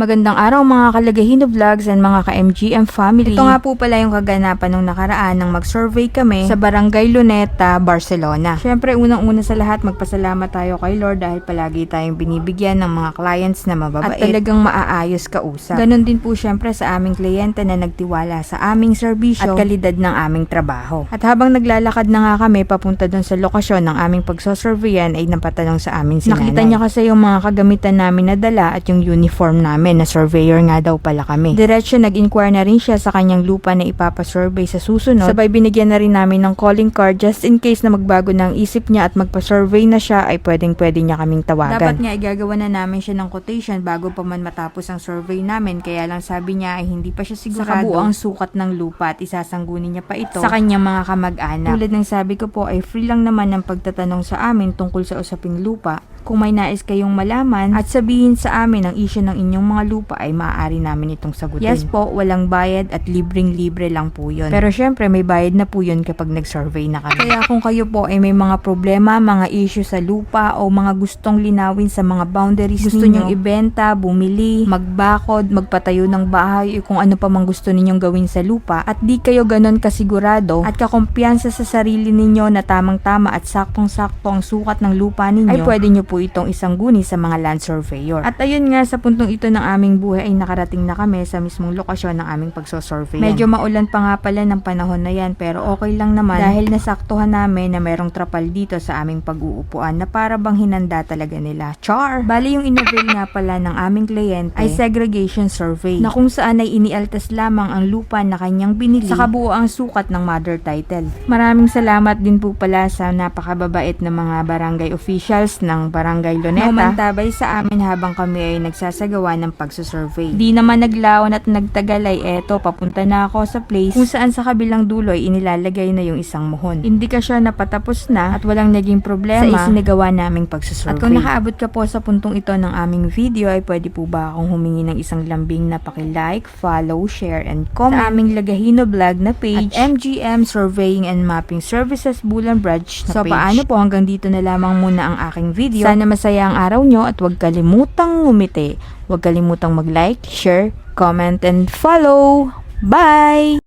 Magandang araw mga kalagahino vlogs and mga ka-MGM family. Ito nga po pala yung kaganapan nung nakaraan nang mag-survey kami sa Barangay Luneta, Barcelona. Syempre unang-una sa lahat magpasalamat tayo kay Lord dahil palagi tayong binibigyan ng mga clients na mababait at talagang maaayos kausap. Ganon din po syempre sa aming kliyente na nagtiwala sa aming serbisyo at kalidad ng aming trabaho. At habang naglalakad na nga kami papunta dun sa lokasyon ng aming pagsosurveyan ay napatanong sa amin si Nakita niya kasi yung mga kagamitan namin na dala at yung uniform namin na surveyor nga daw pala kami. Diretso nag-inquire na rin siya sa kanyang lupa na ipapasurvey sa susunod. Sabay binigyan na rin namin ng calling card just in case na magbago ng isip niya at magpa-survey na siya ay pwedeng-pwede niya kaming tawagan. Dapat nga igagawa na namin siya ng quotation bago pa man matapos ang survey namin, kaya lang sabi niya ay hindi pa siya sigurado sa kabuang sukat ng lupa at isasanggunin niya pa ito sa kanyang mga kamag-anak. Tulad ng sabi ko po ay free lang naman ang pagtatanong sa amin tungkol sa usaping lupa. Kung may nais kayong malaman at sabihin sa amin ang issue ng inyong mga lupa ay maaari namin itong sagutin. Yes po, walang bayad at libreng-libre lang po yun. Pero syempre may bayad na po yun kapag nag-survey na kami. Kaya kung kayo po ay may mga problema, mga issue sa lupa o mga gustong linawin sa mga boundaries gusto nyong ibenta, bumili, magbakod, magpatayo ng bahay o kung ano pa mang gusto ninyong gawin sa lupa at di kayo ganon kasigurado at kakumpiyansa sa sarili ninyo na tamang-tama at saktong-sakto ang sukat ng lupa ninyo, ay pwede nyo po itong isangguni sa mga land surveyor. At ayun nga, sa puntong ito ng aming buhay ay nakarating na kami sa mismong lokasyon ng aming pagsosurvey. Medyo maulan pa nga pala ng panahon na yan pero okay lang naman dahil nasaktuhan namin na merong trapal dito sa aming pag-uupuan na para bang hinanda talaga nila. Char! Bali yung inavail nga pala ng aming kliyente ay segregation survey na kung saan ay inialtas lamang ang lupa na kanyang binili sa kabuoang sukat ng mother title. Maraming salamat din po pala sa napakababait na mga barangay officials ng Barangay Luneta na umantabay sa amin habang kami ay nagsasagawa ng pagsusurvey. Di naman naglaon at nagtagal ay eto, papunta na ako sa place kung saan sa kabilang dulo ay inilalagay na yung isang muhon. Indikasyon na patapos na at walang naging problema sa isinagawa naming pagsusurvey. At kung nakaabot ka po sa puntong ito ng aming video ay pwede po ba akong humingi ng isang lambing na paki-like, follow, share, and comment sa aming Lagahino Vlog na page at MGM Surveying and Mapping Services Bulan Branch na page. So paano po, hanggang dito na lamang muna ang aking video. Sana masaya ang araw nyo at huwag kalimutang ngumiti. Huwag kalimutang mag-like, share, comment, and follow. Bye!